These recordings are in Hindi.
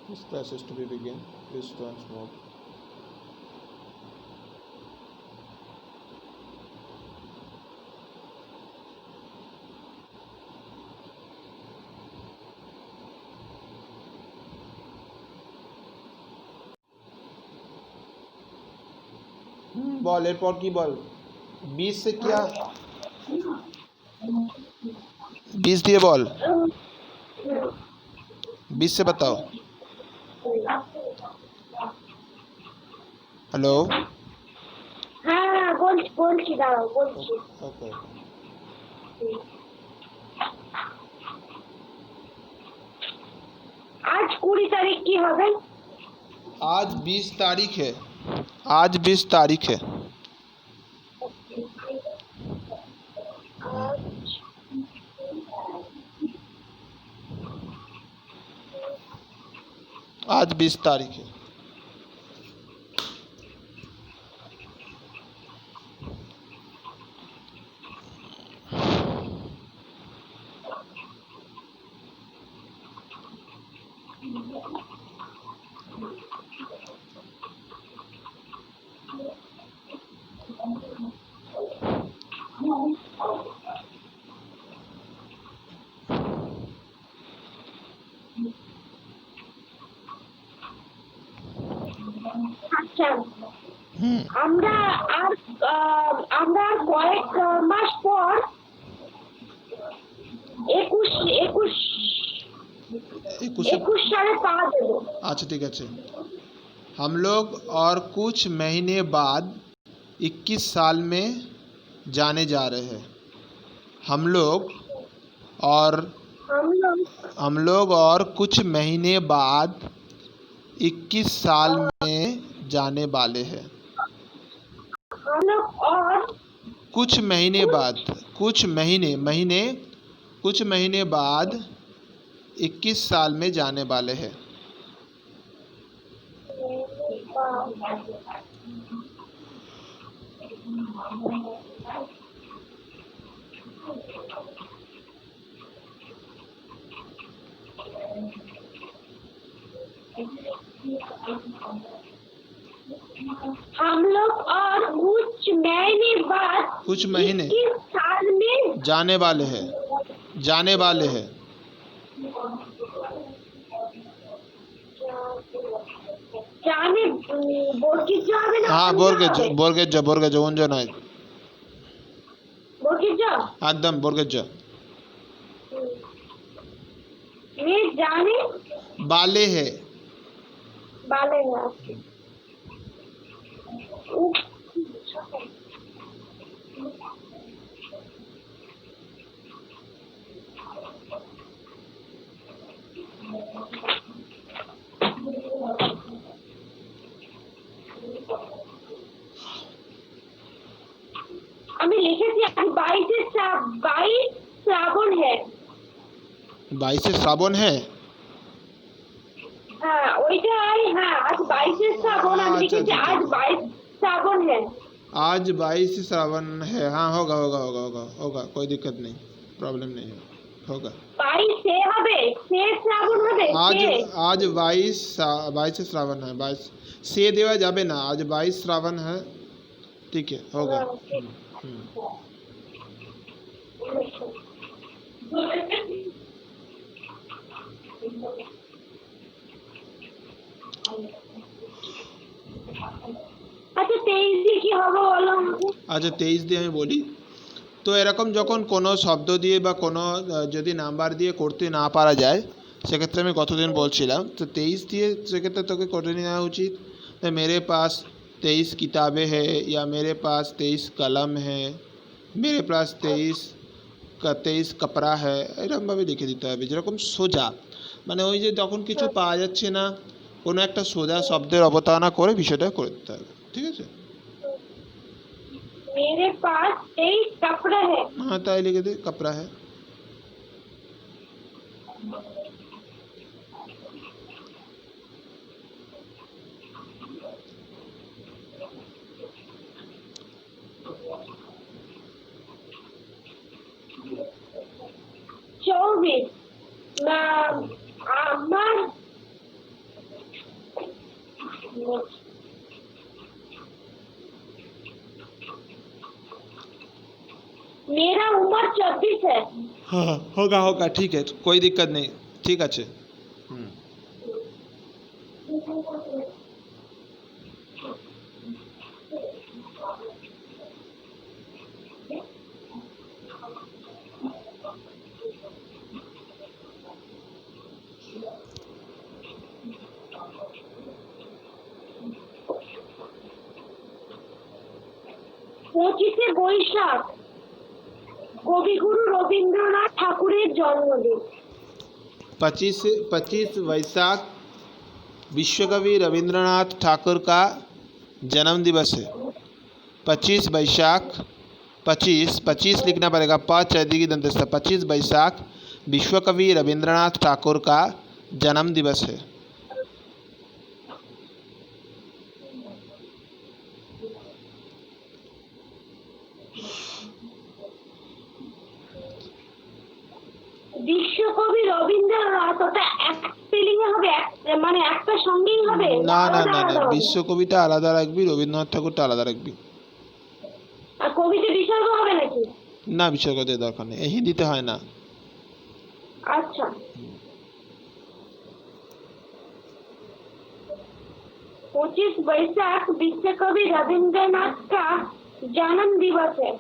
This class is to be begin. Please don't smoke. বল এরপর কি বল 20 से क्या 20 দিয়ে বল 20 से बताओ हेलो হ্যাঁ বলছি দাঁড়াও বলছি। ओके আজ 20 তারিখ কি হবে? आज 20 तारीख है आज 20 तारीख है आज 20 तारीख है আচ্ছা আমরা আর আমরা কয়েক মাস পর 21 সালে পা দেবো। अच्छा ठीक है हम लोग और कुछ महीने बाद 21 साल में जाने जा रहे हैं हम लोग और हम लोग और कुछ महीने बाद 21 साल में जाने वाले हैं हम लोग और कुछ महीने बाद कुछ महीने बाद 21 साल में जाने वाले हैं हम लोग और कुछ महीने बाद कुछ महीने 21 साल में जाने वाले हैं জানে বর্গিজ হবে না? हाँ बोरगेज उंजो नয় বর্গিজ एकदम बोरगेज मैं जाने वाले हैं वाले हैं। আমি লিখেছি আজ 22 শ্রাবণ है 22 श्रावण है হ্যাঁ ওইটাই হ্যাঁ আজ 22 শ্রাবণ আমি লিখেছি আজ 22 শ্রাবণ है आज 22 श्रावण है हाँ होगा कोई दिक्कत नहीं प्रॉब्लम नहीं है होगा 22 से হবে সে শ্রাবণ হবে आज 22 श्रावण है 22 से देवा जाबे ना आज 22 श्रावण है ठीक है होगा আচ্ছা 23 দিয়ে কি হবে বলো? আচ্ছা 23 দিয়ে আমি বলি তো এরকম যখন কোনো শব্দ দিয়ে বা কোনো যদি নাম্বার দিয়ে করতে না পারা যায় সেক্ষেত্রে আমি গতদিন বলছিলাম তো 23 দিয়ে সেক্ষেত্রে তোকে করে নেওয়া উচিত मेरे पास 23 किताबें हैं या मेरे पास 23 कलम है मेरे पास 23 कपड़ा है এরকমভাবে লিখে দিতে হবে যেরকম সোজা মানে ওই যে যখন কিছু পাওয়া যাচ্ছে না কোনো একটা সোজা শব্দের অবতারণা করে বিষয়টা করে দিতে হবে ঠিক আছে मेरे पास 23 कपड़ा है हाँ ताई लिखे दे कपड़ा है मेरा उम्र 24 है। हाँ होगा होगा, ठीक है, कोई दिक्कत नहीं, ठीक আছে। পঁচিশে বৈশাখ কবিগুরু রবীন্দ্রনাথ ঠাকুরের জন্মদিন। 25 वैशाख विश्वकवि रविंद्रनाथ ठाकुर का जन्म दिवस है। 25 वैशाख, 25 लिखना पड़ेगा, 25 वैशाख विश्वकवि रविंद्रनाथ ठाकुर का जन्म दिवस है। বিশ্বকবি রবীন্দ্রনাথ, ওটা এক স্পেলিং এ হবে, মানে একটা সঙ্গেই হবে? না না আলাদা না না, আলাদা হবে? বিশ্বকবিটা আলাদা রাখবি, রবীন্দ্রনাথ ঠাকুরটা আলাদা রাখবি। আর কবিতে বিসর্গ হবে নাকি? না, বিসর্গ দেওয়ার দরকার নেই, এই হিন্দিতে হয় না। अच्छा, 25 वैशाख विश्वकवि रविंद्रनाथ का जन्म दिवस है।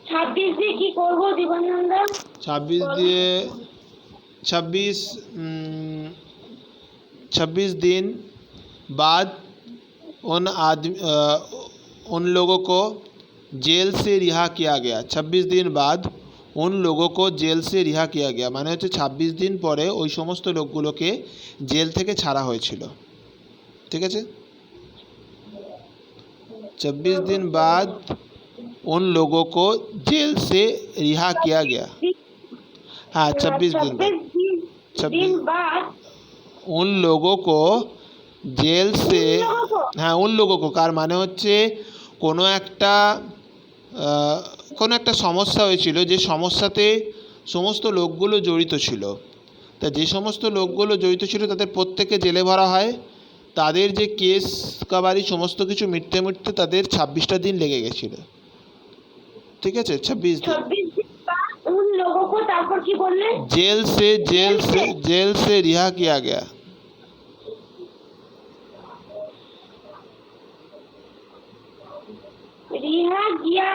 ছাব্বিশ দিয়ে কি করবো জীবনানন্দ? 26 দিয়ে 26 दिन बाद उन लोगों को जेल से रिहा किया गया। 26 दिन बाद उन लोगों को जेल से रिहा किया गया, মানে হচ্ছে 26 দিন পরে ওই সমস্ত লোকগুলোকে জেল থেকে ছাড়া হয়েছিল। ঠিক আছে, 26 दिन बाद उन लोगों को जेल से रिहा किया गया। हाँ, 26 दिन बाद, 26 बाद उन लोगों को জেল সে, হ্যাঁ উন লোগো কার মানে হচ্ছে কোনো একটা সমস্যা হয়েছিল, যে সমস্যাতে সমস্ত লোকগুলো জড়িত ছিল, তা যে সমস্ত লোকগুলো জড়িত ছিল তাদের প্রত্যেকে জেলে ভরা হয়। তাদের যে কেস কাবারি সমস্ত কিছু মিটতে মিটতে তাদের 26টা দিন লেগে গেছিল। ঠিক আছে, 26 दिन। 26 दिन बाद उन लोगों को, তারপর কি বললে? जेल से रिहा किया गया। रिहा किया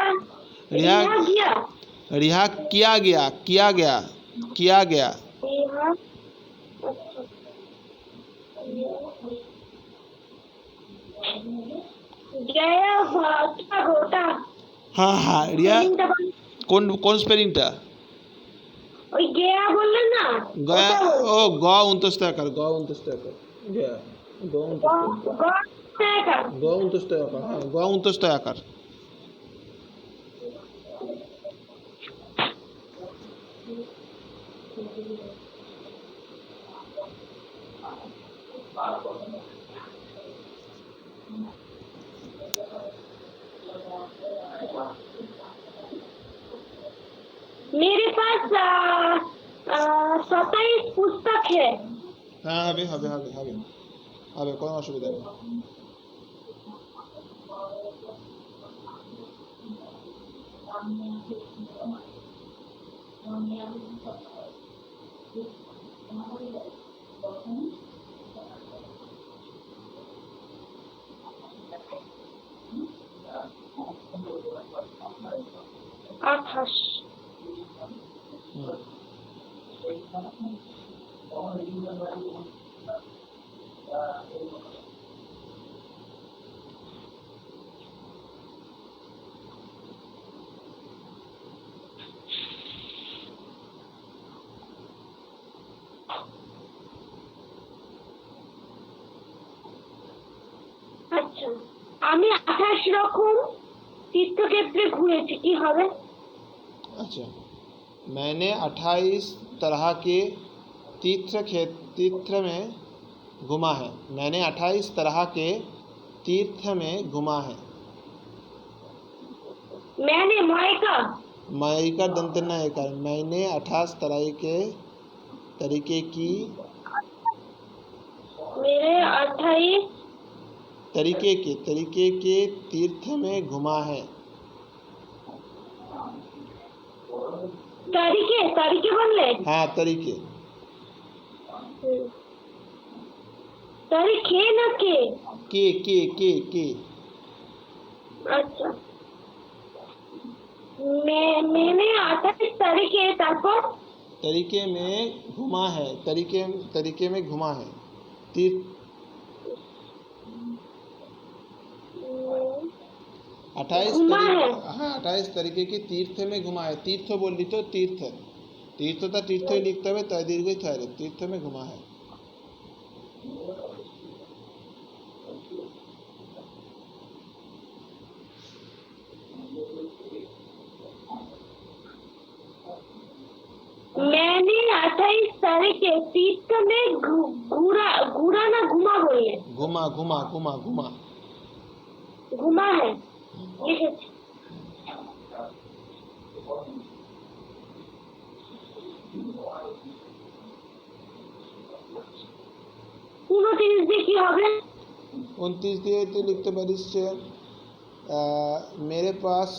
रिहा किया गया, किया गया। रिहा, गया क्या होता? हाँ हाँ, रिहा কোন স্পেলিংটা? ওই গয়া বললেন না? গয়া, ও গ 29 টাকা, গ 29 টাকা, গয়া গ 29 টাকা, হ্যাঁ গ 29 টাকা। मेरे पास 27 पुस्तक है। হ্যাঁ হবে হবে হবে হবে হবে, কোনো অসুবিধা নেই। আঠাশ। আচ্ছা, আমি 28 রকম তীর্থক্ষেত্রে ঘুরেছি, কি হবে? अच्छा, मैंने 28 तरह के तीर्थ में घुमा है। मैंने 28 तरह के तीर्थ में घुमा है। मैंने मायका मायका दंतना एकार। मैंने 28 तरह के तरीके की मेरे 28 तरीके के तीर्थ में घुमा है। तरीके तरीके बोलले? हाँ, तरीके। तरीके ना के? के। अच्छा, मैंने 28 तरीके, तारपर तरीके में घुमा है। तरीके में घुमा है। तीर्थ 28 घुमा है। हाँ, 28 तरीके की तीर्थ में घुमा है। तीर्थ बोल दी तो तीर्थ था, तीर्थ ही लिखते हुए तय दीर्घ था। तीर्थ में घुमा है। मैंने 28 तरीके तीर्थ में घूरा ना घुमा बोलिए? घुमा घुमा है, लिखेছি। 29 দিয়ে কি হবে? 29 দিয়ে তুই লিখতে পারিস যে मेरे पास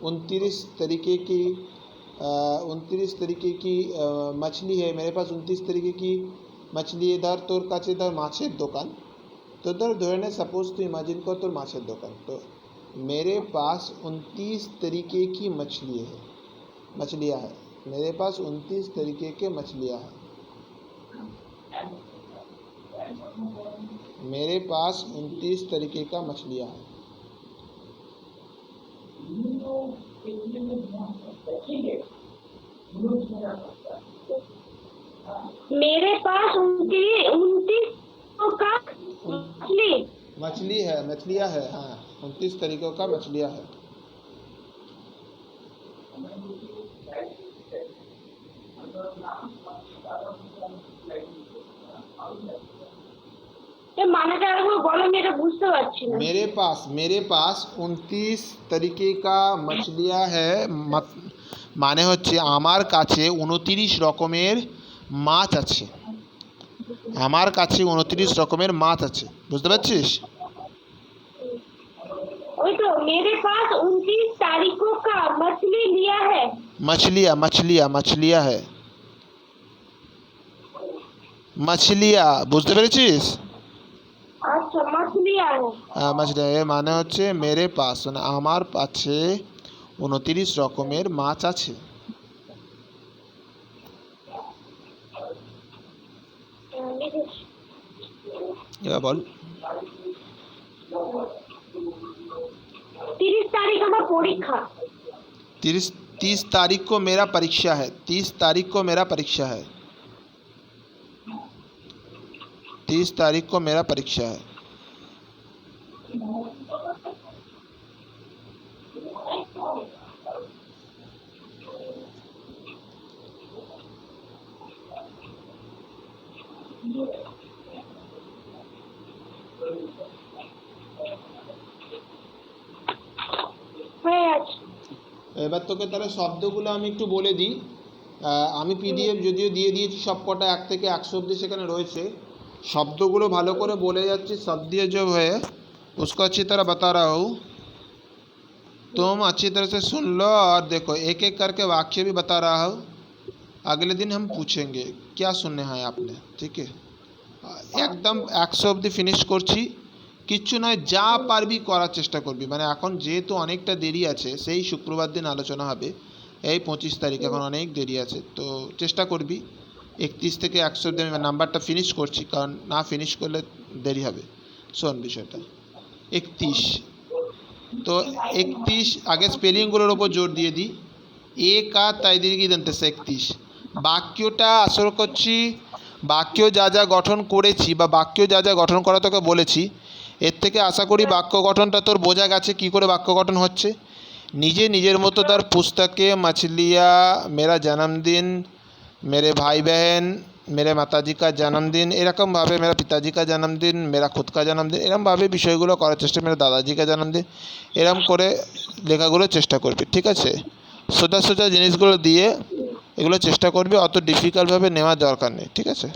29 तरीके की मछली है। मेरे पास 29 तरीके की मछली। धर তোর কাছে ধর মাছের দোকান। तो धर ने सपोज तो इमेजिन कर तो माछेर दुकान। तो मेरे पास 29 तरीके की मछलियाँ है। मेरे पास 29 तरीके के मछलियाँ है। मेरे पास 29 तरीके का मछलियाँ है। मेरे पास 29 का मछलियाँ है। हाँ, 29 तरीकों का मछलियाँ है। মানেটা একবার বলো, আমি এটা বুঝতে পারছি না। मेरे पास 29 तरीके का मछलियाँ है। মানে হচ্ছে আমার কাছে 29 রকমের মাছ আছে। আমার কাছে 29 রকমের মাছ আছে। বুঝতে পারছিস? ওই তো मेरे पास 29 तारीखों का मछली लिया है। मछलियाँ है। मछलियाँ, বুঝতে পেরেছিস? আচ্ছা, मछलियाँ है। হ্যাঁ, মাছলিয়া। এর মানে হচ্ছে মেরে পাস, মানে আমার কাছে 29 রকমের মাছ আছে। এবার বল। 30 तारीख আমার পরীক্ষা। 30 तारीख को मेरा परीक्षा है। 30 तारीख को मेरा परीक्षा है। 30 तारीख को मेरा परीक्षा है। এবার তোকে তাহলে শব্দগুলো আমি একটু বলে দিই। আমি পিডিএফ যদিও দিয়ে দিয়েছি সবকটা 1 থেকে 100 অবধি সেখানে রয়েছে। शब्दों भालो करे बोले जाच्छी, शब्द जो है उसको अच्छी तरह बता रहा हूँ। तुम अच्छी तरह से सुन लो और देखो, एक एक करके वाक्य भी बता रहा हूँ। अगले दिन हम पूछेंगे क्या सुनने हैं आपने, ठीक है? एकदम 100 অবধি ফিনিশ করছি। কিচ্ছু নয়, যা পারবি করার চেষ্টা করবি। মানে এখন যেহেতু অনেকটা দেরি আছে, সেই শুক্রবার দিন আলোচনা হবে। এই 25 তারিখ, এখন অনেক দেরি আছে, তো চেষ্টা করবি। 31 থেকে 100 অবধি আমি নাম্বারটা ফিনিশ করছি, কারণ না ফিনিশ করলে দেরি হবে। শোন বিষয়টা। 31, তো 31 আগে স্পেলিংগুলোর ওপর জোর দিয়ে দিই। এ কা তাই দীর্ঘ দন্তে 31। বাক্যটা আসর করছি, বাক্য যা যা গঠন করেছি বা বাক্য যা যা গঠন করা তোকে বলেছি, এর থেকে আশা করি বাক্য গঠনটা তোর বোঝা গেছে কী করে বাক্য গঠন হচ্ছে। নিজে নিজের মতো তার পুস্তকে मछलियाँ, मेरा जन्मदिन, मेरे भाई बहन, मेरे माताजी का जन्मदिन, এরকমভাবে मेरा पिताजी का जन्मदिन, मेरा खुद का जन्मदिन, এরকমভাবে বিষয়গুলো করার চেষ্টা, मेरे दादाजी का जन्मदिन, এরকম করে লেখাগুলো চেষ্টা করবি, ঠিক আছে। সোজা সোজা জিনিসগুলো দিয়ে এগুলো চেষ্টা করবি, অত ডিফিকাল্টভাবে নেওয়ার দরকার নেই, ঠিক আছে।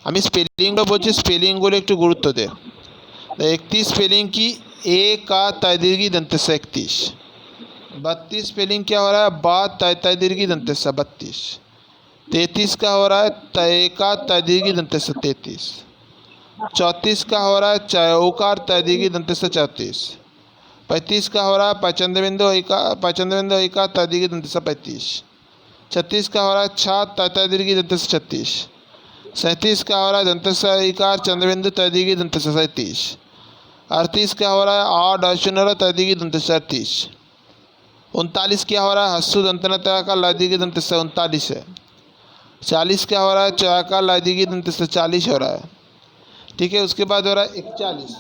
আমি স্পেলিংগুলো বলছি, স্পেলিংগুলো একটু গুরুত্ব দে। 31 स्पेलिंग की ए का तय दंत से 31। 32 स्पेलिंग क्या हो रहा है, बा तय दीर्घी दंत से 32। 33 का हो रहा है तय का तय दीर्घी दंत से 33। 34 का हो रहा है चौकार तय दीर्घी दंत से 34। 35 का हो रहा है पचंदबिंदु का तय दीर्घी दंत से 35। 36 का हो रहा है छा तय दीर्घी दंत से 36। 37 का हो रहा है दंत से इकार चंद्रबिंदु तय दीर्घी दंत से 37। 38 का हो रहा है आ डॉशनर तय दंत से 38। 39 क्या हो रहा है हस्सु दंतना तय का लैदिगी दंत से 39 है। 40 क्या हो रहा है चौका लैदिगी दंत से 40 हो रहा है, ठीक है। उसके बाद हो रहा है 41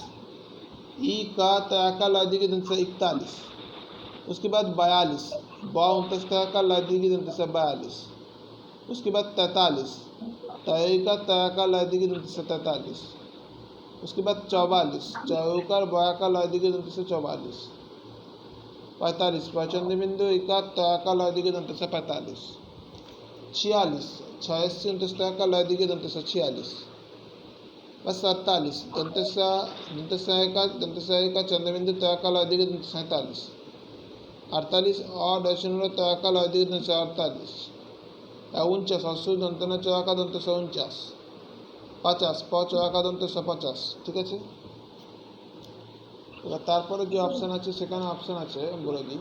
ई का तय का लैदिगी दंत से 41। उसके बाद 42 बा 29 तय का लैदिगी दंत से 42। उसके बाद 43 तय का लैदिगी दंत से 43। उसके बाद 44 चौकर बया का लैदिगी दंत से 44। 45 पचंदबिंदु इका तय का लैदिगी दंत से 45। 46 86 29 तय का लैदिगी दंत से 46। बस 47 दंत का चंद्रबिंदु तय का लैदिगी दंत से 47। 48 और दशमलव तय का लैदिगी दंत से 48। 49 हस्सु दंतना चौका का दंत से 49। 50 চয়া का दंत से 50, ঠিক আছে। এবার তারপরে যে অপশন আছে সেখানে অপশন আছে বলে দিই।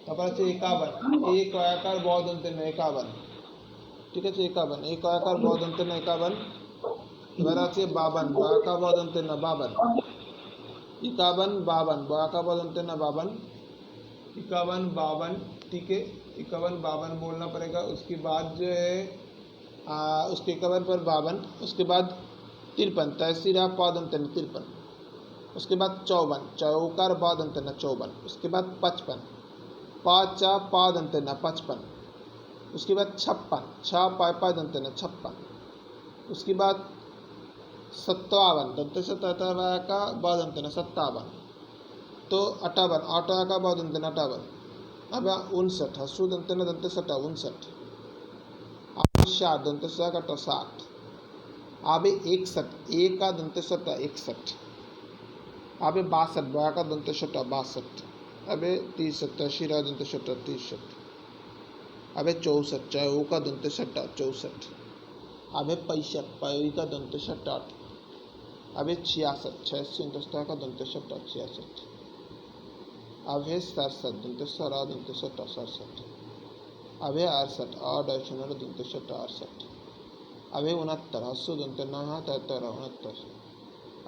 তারপর আছে 51 এই কয়াকার ব দন্তের না 51, ঠিক আছে। 51 এই কয়াকার ব দন্তের না 51। এবার আছে 52 বয়াকা ব দন্তের না 52। 51 52 বয়াকা ব दंतेर ना 52। 51 52, ठीक है। 51 52 बोलना पड़ेगा। उसके बाद जो है उसके 51 पर 52। उसके बाद 53 तहसीरा पादंतन 53। उसके बाद 54 चौकार पादंतन 54। उसके बाद 55 पाचा पादंतन 55। उसके बाद 56 छा पादंतन 56। उसके बाद 57 दंत से का बादंतन 57। तो 58 आटा का बादंतन 58। अब 59 हसु दंतन दंत से 59। 60 दंत से का 60। आबे 61 एक का दंत से 61। आबे 62 बया का दंत से 62। अबे 63 शिरा दंत से 63। अबे 64 चौ का दंत से 64। अबे 65 पई का दंत से 8। अबे 66 86 का दंत से 66। अबे 67 दंत से रा दंत से 67। अबे 68 और दशमलव दंत से 68। अबे 69 हस्सु दंत ना 73 69।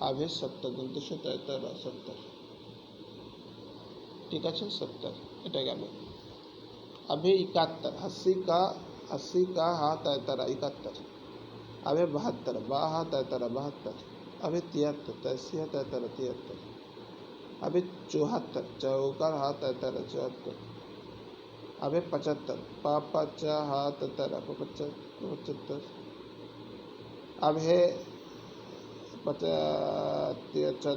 अबे 70 दंत से 73 70, ठीक है 70 এটা গেল। अबे 71 80 का हाथ 73 71। अबे 72 बा हाथ 73 72। अबे 73 83 73 73। अबे 74 चौकार हाथ 73 74। अबे 75 पापा चा हाथ 73 75। अब है 75 अच्छा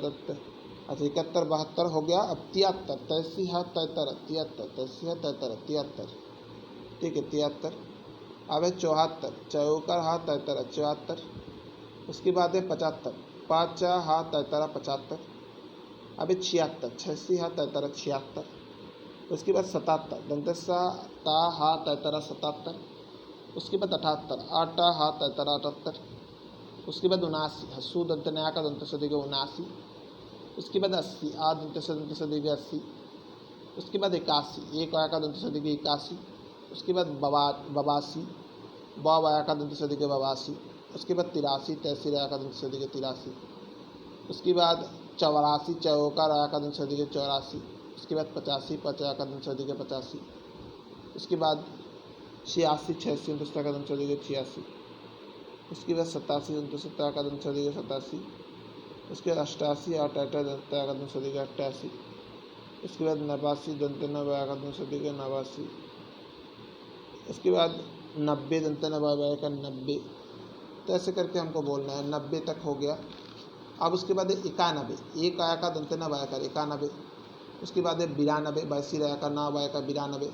71 72 हो गया। अब 73 83 हाथ 73 73 83 हाथ 73 73, ठीक है 73। अब है 74 चौकार हाथ 73 74। उसके बाद है 75 पाँच हाथ 73 75। अब है 76 86 हाथ 73 76। उसके बाद 77 दंतसा ता हाथ 73 77। उसके बाद 78 आटा हाथ 73 78। उसके बाद 79 हसू दंत नया का दंत से देगा 79। उसके बाद 80 आ दंत से देगा 80। उसके बाद 81 एक आया का दंत से देगा 81। उसके बाद 82 बाव आया का दंत से देगा 82। उसके बाद 83 तहसीर आया का दंत से देगा 83। उसके बाद 84 चौकार आया का दंत से देगा 84। उसके बाद 85 पचाया का दंत से देगा 85। उसके बाद 86 86 दंत का दंत से देगा 86। उसके बाद 87 दंत का दंत से देगा 87। उसके बाद 88 8 8 दंत एकादश सदी के 88, उसके बाद 89 दंत नव एकादश सदी के 89, उसके बाद 90 दंत नव का 90। तो ऐसे करके हमको बोलना है, 90 तक हो गया। अब उसके बाद 91, एक आया का दंत नव आया का 91, उसके बाद 92, 82 रहा का नाव आया का 92,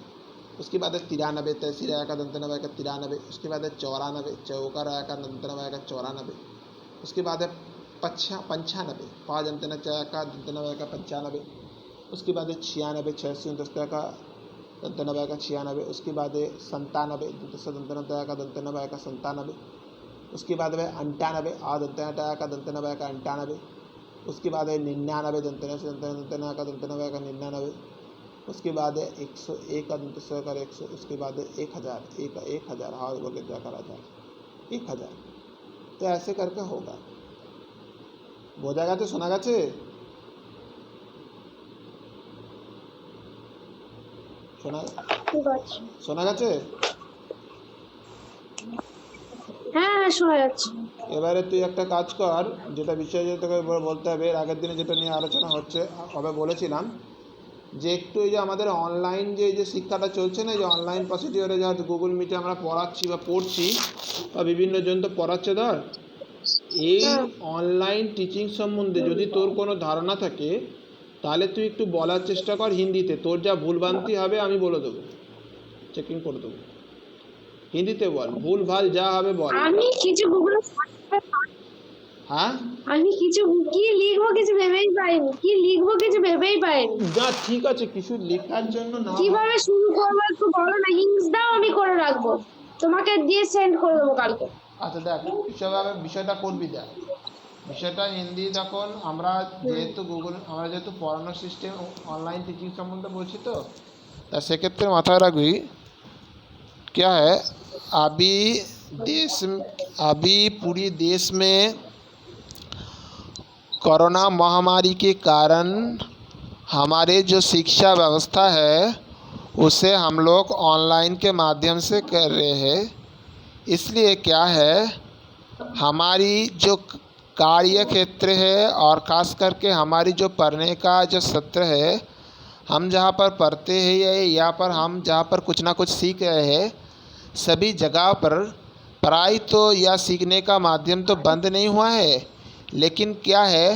उसके बाद 93, 83 रहा का दंत नव आया का 93, उसके बाद 94, चौका रहा का दंत नव आया का 94, उसके बाद 95, 5 दंत न चाया का दंत नव आया का 95, उसके बाद 96, 86 दस्ता का दंत नव आया का 96, उसके बाद 97 दंत न का दंत नव आया का 97, उसके बाद 98 आ दंत न का दंत नव आया का 98, उसके बाद 99 दंत न का दंत नव आया का 99, उसके बाद 101 का दंत स का 100, उसके बाद 1000 हाँ बोले जाकर 1000। तो ऐसे करके होगा, বোঝা গেছে? শোনা গেছে? শোনা গেছে? হ্যাঁ শোনা যাচ্ছে। এবারে তুই একটা কাজ কর, যেটা বিষয় যে তোকে বলতে হবে, এর আগের দিনে যেটা নিয়ে আলোচনা হবে বলেছিলাম যে একটু এই যে আমাদের অনলাইন যে শিক্ষাটা চলছে না, যে অনলাইন প্রসিডিওরে যা গুগল মিটে আমরা পড়াচ্ছি বা পড়ছি বা বিভিন্ন জন তো পড়াচ্ছে, ধর এই অনলাইন টিচিং সম্বন্ধে যদি তোর কোনো ধারণা থাকে তাহলে তুই একটু বলার চেষ্টা কর হিন্দিতে। তোর যা ভুলভ্রান্তি হবে আমি বলে দেবো, চেকিং করে দেবো। হিন্দিতে বল, ভুল ভাল যা হবে বল। আমি কিছু গুগলে হ্যাঁ আমি কিছু কি লিখবো কিছু ভেবেই পাইনি, কি লিখবো কিছু ভেবেই পাইনি। যা ঠিক আছে, কিছু লেখার জন্য না, কিভাবে শুরু করবো একটু বলো না, হিন্টস দাও, আমি করে রাখবো, তোমাকে দিয়ে সেন্ড করে দেবো কালকে। আচ্ছা দেখ কিভাবে বিষয়টা করবি, দেখ বিষয়টা হিন্দি। তখন আমরা যেহেতু পড়ানোর সিস্টেম অনলাइन टीचिंग সম্বন্ধে বলছি, তো তা সেক্ষেত্রে মাথায় রাখবি क्या है, अभी पूरी देश में कोरोना महामारी के कारण हमारे जो शिक्षा व्यवस्था है उसे हम लोग ऑनलाइन के माध्यम से कर रहे हैं। इसलिए क्या है, हमारी जो कार्य क्षेत्र है और ख़ास करके हमारी जो पढ़ने का जो सत्र है, हम जहाँ पर पढ़ते हैं या पर हम जहाँ पर कुछ ना कुछ सीख रहे हैं, सभी जगह पर पढ़ाई तो या सीखने का माध्यम तो बंद नहीं हुआ है, लेकिन क्या है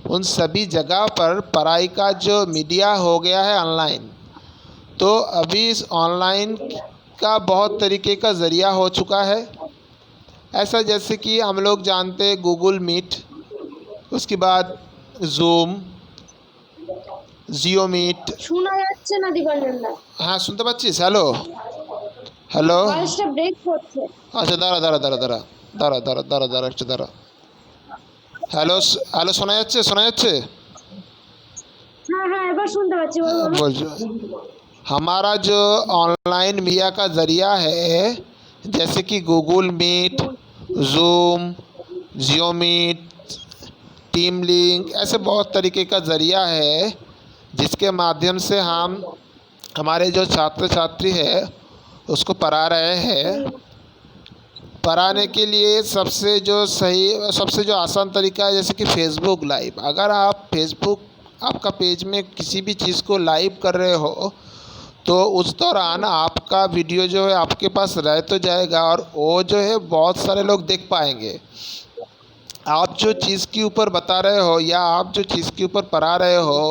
उन सभी जगह पर पढ़ाई का जो मीडिया हो गया है ऑनलाइन। तो अभी इस ऑनलाइन का बहुत तरीके का ज़रिया हो चुका है। ऐसा जैसे कि हम लोग जानते हैं गूगल मीट, उसके बाद जूम, जियो मीट। শোনা যাচ্ছে না দীপাঞ্জনদা? हाँ सुनते পাচ্ছিস? হ্যালো হ্যালো, ভয়েসটা ব্রেক হচ্ছে। আচ্ছা দাঁড়া একটু দাঁড়া। হ্যালো হ্যালো, শোনা যাচ্ছে? হ্যাঁ হ্যাঁ এবার শুনতে পাচ্ছি, বলো। बोल, हमारा जो ऑनलाइन मीडिया का ज़रिया है जैसे कि गूगल मीट, जूम, जियो मीट, टीम लिंक, ऐसे बहुत तरीके का ज़रिया है जिसके माध्यम से हम हमारे जो छात्र छात्री है उसको पढ़ा रहे हैं। पढ़ाने के लिए सबसे जो आसान तरीका है जैसे कि फेसबुक लाइव। अगर आप फेसबुक आपका पेज में किसी भी चीज़ को लाइव कर रहे हो तो उस दौरान आपका वीडियो जो है आपके पास रह तो जाएगा और वो जो है बहुत सारे लोग देख पाएंगे। आप जो चीज़ के ऊपर बता रहे हो या आप जो चीज़ के ऊपर पढ़ा रहे हो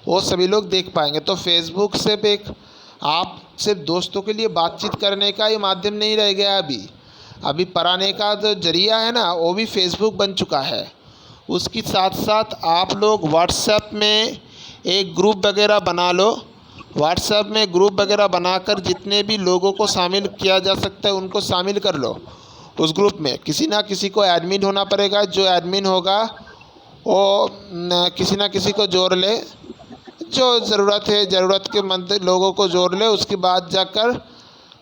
वो सभी लोग देख पाएंगे। तो फेसबुक सिर्फ आप सिर्फ दोस्तों के लिए बातचीत करने का ही माध्यम नहीं रह गया। अभी पढ़ाने का जो जरिया है ना वो भी फेसबुक बन चुका है। उसके साथ साथ आप लोग व्हाट्सएप में एक ग्रुप वगैरह बना लो। व्हाट्सएप में ग्रुप वगैरह बनाकर जितने भी लोगों को शामिल किया जा सकता है उनको शामिल कर लो उस ग्रुप में। किसी ना किसी को एडमिन होना पड़ेगा, जो एडमिन होगा वो किसी ना किसी को जोड़ ले, जो ज़रूरत के मंद लोगों को जोड़ ले। उसके बाद जाकर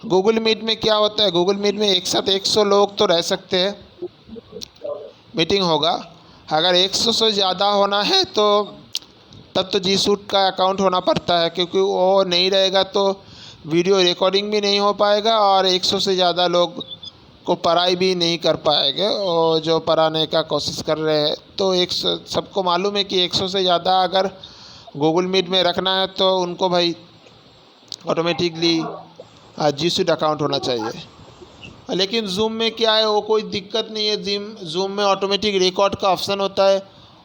गूगल मीट में क्या होता है, गूगल मीट में एक साथ 100 लोग तो रह सकते हैं, मीटिंग होगा। अगर 100 से ज़्यादा होना है तो तब तो जी सूट का अकाउंट होना पड़ता है, क्योंकि वो नहीं रहेगा तो वीडियो रिकॉर्डिंग भी नहीं हो पाएगा और 100 से ज़्यादा लोग को पढ़ाई भी नहीं कर पाएंगे और जो पढ़ाने का कोशिश कर रहे हैं। तो सबको मालूम है कि 100 से ज़्यादा अगर गूगल मीट में रखना है तो उनको भाई ऑटोमेटिकली जी सूट अकाउंट होना चाहिए। लेकिन जूम में क्या है, वो कोई दिक्कत नहीं है। जूम में ऑटोमेटिक रिकॉर्ड का ऑप्शन होता है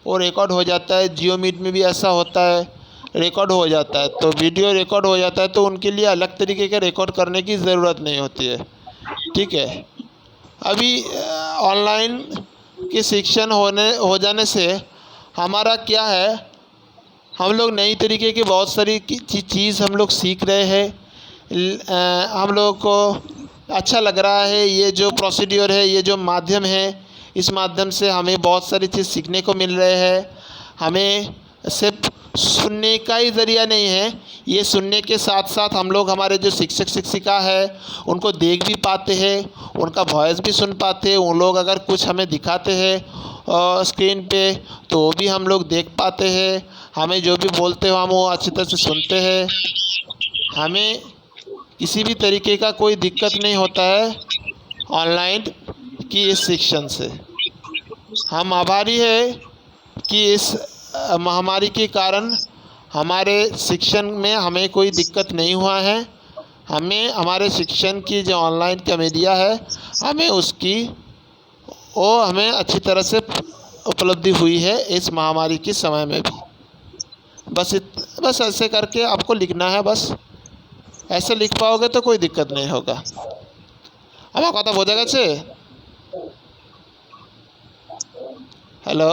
और रिकॉर्ड हो जाता है। जियो मीट में भी ऐसा होता है, रिकॉर्ड हो जाता है। तो वीडियो रिकॉर्ड हो जाता है तो उनके लिए अलग तरीके का रिकॉर्ड करने की ज़रूरत नहीं होती है। ठीक है। अभी ऑनलाइन की शिक्षण हो जाने से हमारा क्या है, हम लोग नई तरीके की बहुत सारी चीज़ हम लोग सीख रहे हैं। हम लोगों को अच्छा लग रहा है। ये जो प्रोसीड्योर है, ये जो माध्यम है, इस माध्यम से हमें बहुत सारी चीज़ सीखने को मिल रहे हैं। हमें सिर्फ सुनने का ही ज़रिया नहीं है, ये सुनने के साथ साथ हम लोग हमारे जो शिक्षक शिक्षिका है उनको देख भी पाते हैं, उनका वॉइस भी सुन पाते हैं। उन लोग अगर कुछ हमें दिखाते हैं स्क्रीन पे तो वो भी हम लोग देख पाते हैं। हमें जो भी बोलते हो हम वो अच्छी तरह से सुनते हैं। हमें किसी भी तरीके का कोई दिक्कत नहीं होता है ऑनलाइन की इस शिक्षण से। हम आभारी है कि इस महामारी के कारण हमारे शिक्षण में हमें कोई दिक्कत नहीं हुआ है। हमें हमारे शिक्षण की जो ऑनलाइन का मीडिया है हमें उसकी वो हमें अच्छी तरह से उपलब्धि हुई है इस महामारी के समय में भी। बस ऐसे करके आपको लिखना है। बस ऐसे लिख पाओगे तो कोई दिक्कत नहीं होगा। আমার কথা বোঝা গেছে? হ্যালো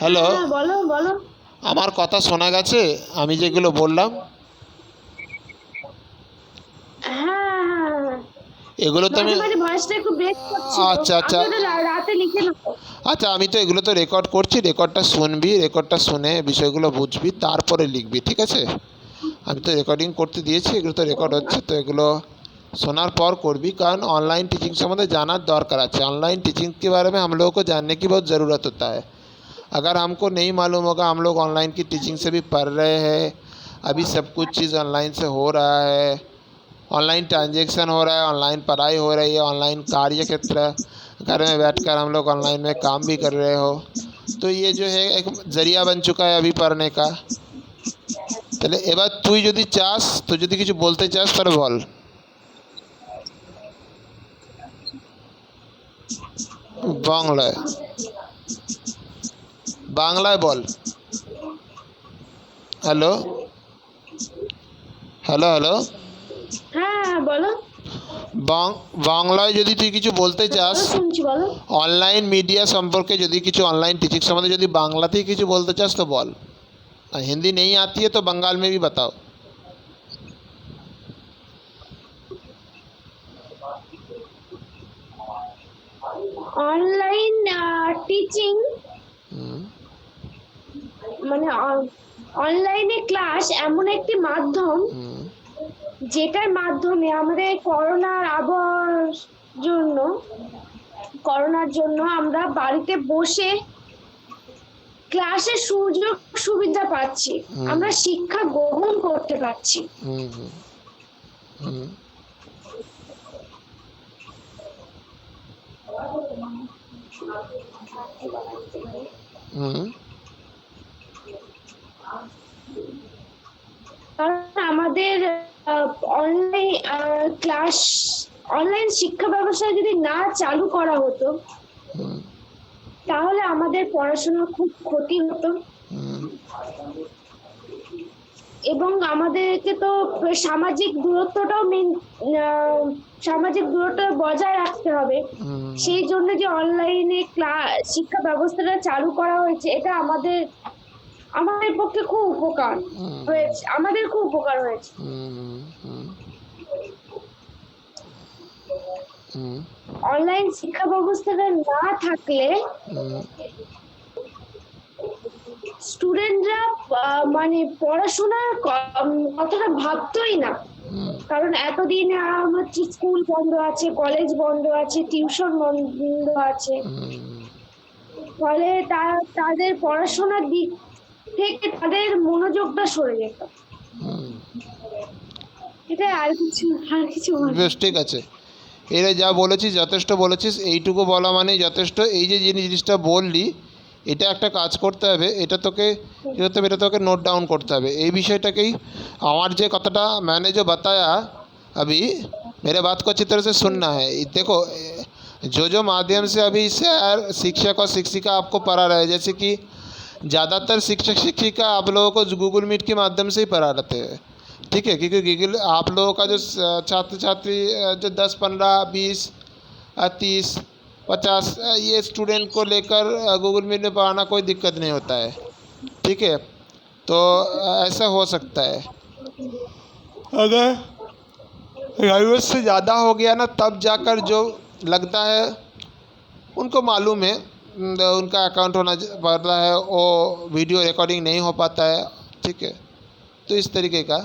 হ্যালো, হ্যাঁ, বলো বলো। আমার কথা শোনা গেছে আমি যেগুলো বললাম? হ্যাঁ হ্যাঁ, এগুলো তো আমি মাঝে মাঝে ভয়েসটা একটু ব্রেক করছিল। আচ্ছা আচ্ছা আমি ওটা রাতে লিখে নেবো। আচ্ছা, আমি তো এগুলো তো রেকর্ড করছি, রেকর্ডটা শুনবি, রেকর্ডটা শুনে বিষয়গুলো বুঝবি তারপরে লিখবি, ঠিক আছে? আমি তো রেকর্ডিং করতে দিয়েছি, এগুলো তো রেকর্ড হচ্ছে, তো এগুলো सुनार पर करबी। कारण ऑनलाइन टीचिंग संबंध जाना दरकार है। ऑनलाइन टीचिंग के बारे में हम लोगों को जानने की बहुत ज़रूरत होता है। अगर हमको नहीं मालूम होगा, हम लोग ऑनलाइन की टीचिंग से भी पढ़ रहे हैं, अभी सब कुछ चीज़ ऑनलाइन से हो रहा है, ऑनलाइन ट्रांजेक्शन हो रहा है, ऑनलाइन पढ़ाई हो रही है, ऑनलाइन कार्य क्षेत्र घर में बैठकर हम लोग ऑनलाइन में काम भी कर रहे हो, तो ये जो है एक ज़रिया बन चुका है अभी पढ़ने का। তাহলে এবার তুই যদি চাস, তুই যদি কিছু বলতে চাস তাহলে বল। বাংলায় বাংলায় বল। হ্যালো হ্যালো হ্যালো, হ্যাঁ বলো। বাংলায় যদি তুই কিছু বলতে চাস, শুনছি, বলো। অনলাইন মিডিয়া সম্পর্কে যদি কিছু, অনলাइन टीचिंग সম্বন্ধে যদি বাংলাতেই কিছু বলতে চাস तो बोल। हिंदी नहीं आती है तो बंगाल में भी बताओ। অনলাইন টিচিং মানে অনলাইনে ক্লাস এমন একটি মাধ্যম যেটার মাধ্যমে আমাদের করোনার জন্য আমরা বাড়িতে বসে ক্লাসের সুযোগ সুবিধা পাচ্ছি, আমরা শিক্ষা গ্রহণ করতে পারছি। কারণ আমাদের অনলাইন শিক্ষা ব্যবস্থা যদি না চালু করা হতো তাহলে আমাদের পড়াশোনার খুব ক্ষতি হতো এবং আমাদেরকে তো সামাজিক দূরত্ব বজায় রাখতে হবে। সেই জন্য যে অনলাইনে শিক্ষা ব্যবস্থাটা চালু করা হয়েছে, এটা আমাদের পক্ষে খুব উপকার হয়েছে, আমাদের খুব উপকার হয়েছে। অনলাইন শিক্ষা ব্যবস্থাটা না থাকলে স্টুডেন্টরা মানে পড়াশোনার কথাটা ভাবতোই না। কারণ এতদিন হচ্ছে স্কুল বন্ধ আছে, কলেজ বন্ধ আছে, টিউশন বন্ধ আছে, ফলে তাদের পড়াশোনার দিক থেকে তাদের মনোযোগটা সরে যেত। এটা আর কিছু বল। বেশ ঠিক আছে, এরা যা বলেছিস যথেষ্ট বলেছিস, এইটুকু বলা মানে যথেষ্ট। এই যে জিনিসটা বললি, এটা একটা কাজ করতে হবে, এটা তোকে নোট ডাউন করতে হবে এই বিষয়টাকেই। আমার যে কথাটা मैंने जो बताया अभी, मेरे बात को अच्छी तरह से सुनना है। देखो, जो माध्यम से अभी सर शिक्षक और शिक्षिका आपको पढ़ा रहे हैं, जैसे कि ज़्यादातर शिक्षक शिक्षिका आप लोगों को गूगल मीट के माध्यम से ही पढ़ा रहते हैं, ठीक है, क्योंकि गूगल आप लोगों का जो छात्र छात्री जो 10 15 20 30 50 ये स्टूडेंट को लेकर गूगल मीट में पढ़ाना कोई दिक्कत नहीं होता है, ठीक है। तो ऐसा हो सकता है, अगर ज़रूरत से ज़्यादा हो गया ना, तब जाकर जो लगता है उनको मालूम है, उनका अकाउंट होना पड़ता है, वो वीडियो रिकॉर्डिंग नहीं हो पाता है, ठीक है। तो इस तरीके का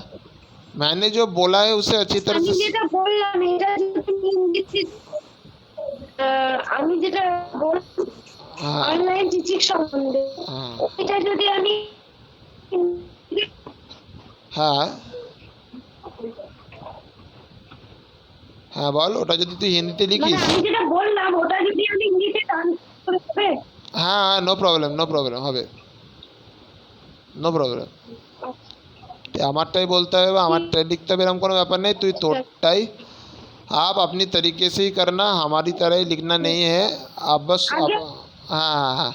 मैंने जो बोला है उसे अच्छी तरह আমি से যেটা বললাম এটা যদি তুমি ইংরেজি আমি যেটা বললাম हाँ অনলাইন টিচিং সম্বন্ধে हाँ এটা যদি আমি हाँ हाँ বল, ওটা যদি তুই হিন্দিতে মানে লিখিস। আমি যেটা বললাম ওটা যদি আমি ইংরেজিতে ট্রান্সলেট করে হবে। হ্যাঁ হ্যাঁ, নো প্রবলেম নো প্রবলেম, হবে, নো প্রবলেম। আমারটাই বলতে হবে বা আমারটাই লিখতে হবে, এরকম কোনো ব্যাপার নেই, তুই তোরটাই आप अपनी तरीके से ही करना, हमारी तरह ही लिखना नहीं है। आप बस আগে हाँ हाँ हाँ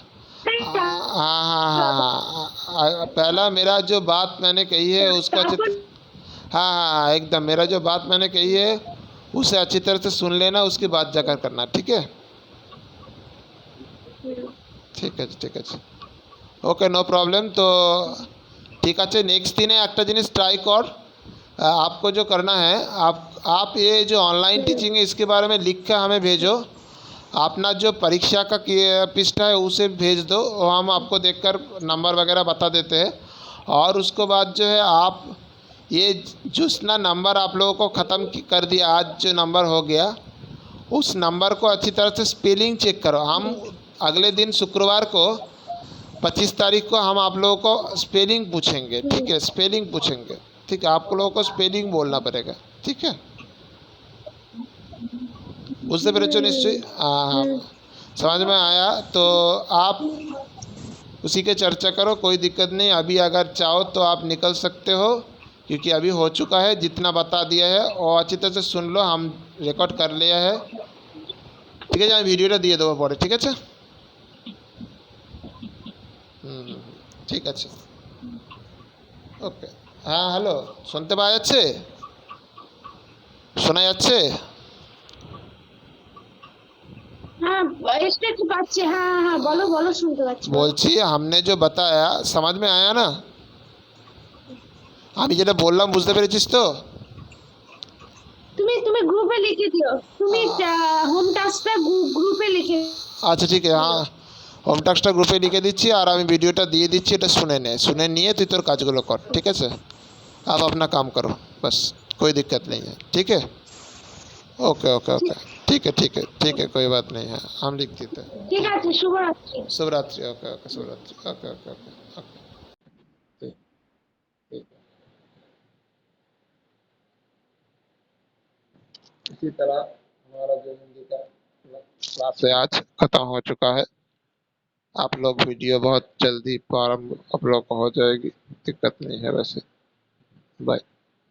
हाँ हाँ हाँ हाँ, पहला मेरा जो बात मैंने कही है उसको अच्छे তারপর हाँ हाँ हाँ, एकदम मेरा जो बात मैंने कही है उसे अच्छी तरह से सुन लेना, उसके बाद जाकर करना, ठीक है। ঠিক আছে ঠিক আছে, ওকে, নো प्रॉब्लम। तो ठीक है, नेक्स्ट दिन একটা জিনিস ट्राई कर, आपको जो करना है, आप ये जो ऑनलाइन टीचिंग है इसके बारे में लिख कर हमें भेजो। अपना जो परीक्षा का पृष्ठा है उसे भेज दो, और हम आपको देखकर नंबर वगैरह बता देते हैं। और उसके बाद जो है आप ये जितना नंबर आप लोगों को ख़त्म कर दिया, आज जो नंबर हो गया, उस नंबर को अच्छी तरह से स्पेलिंग चेक करो। हम अगले दिन शुक्रवार को 25 तारीख को हम आप लोगों को स्पेलिंग पूछेंगे, ठीक है, स्पेलिंग पूछेंगे, ठीक है, आप लोगों को स्पेलिंग बोलना पड़ेगा, ठीक है। बुझते पेरेছো निश्चय? हाँ हाँ, समझ में आया? तो आप उसी के चर्चा करो, कोई दिक्कत नहीं। अभी अगर चाहो तो आप निकल सकते हो, क्योंकि अभी हो चुका है, जितना बता दिया है और अच्छी तरह से सुन लो, हम रेकॉर्ड कर लिया है, ঠিক আছে। আমি ভিডিওটা দিয়ে দেবো পরে, ঠিক আছে। ঠিক আছে, ওকে। হ্যাঁ হ্যালো, শুনতে পাওয়া যাচ্ছে? শোনা যাচ্ছে? হ্যাঁ এটা একটু পাচ্ছি, হ্যাঁ হ্যাঁ বলো বলো শুনতে পাচ্ছি। বলছি हमने जो बताया समझ में आया ना? আমি যেটা বললাম বুঝতে পেরেছিস তো? তুমি তুমি গ্রুপে লিখে দিও, তুমি হোম টাস্কটা গ্রুপে লিখে আচ্ছা ঠিক আছে, হ্যাঁ, হোম টাস্কটা গ্রুপে লিখে দিচ্ছি, আর আমি ভিডিওটা দিয়ে দিচ্ছি, এটা শুনে নিয়ে তুই তোর কাজগুলো কর, ঠিক আছে। आप अपना काम करो, बस, कोई दिक्कत नहीं है, ठीक है। ओके ओके ओके, ठीक है ठीक है ठीक है, कोई बात नहीं है, हम लिख देते हैं। ঠিক আছে, শুভরাত্রি। शुभ रात्रि, ओके ओके, शुभ रात्रि, ओके ओके ओके ओके, ठीक ठीक है। इसी तरह हमारा जो हिंदी का क्लास है आज खत्म हो चुका है। आप लोग वीडियो बहुत जल्दी प्रारंभ आप लोग को हो जाएगी, दिक्कत नहीं है वैसे। बाय।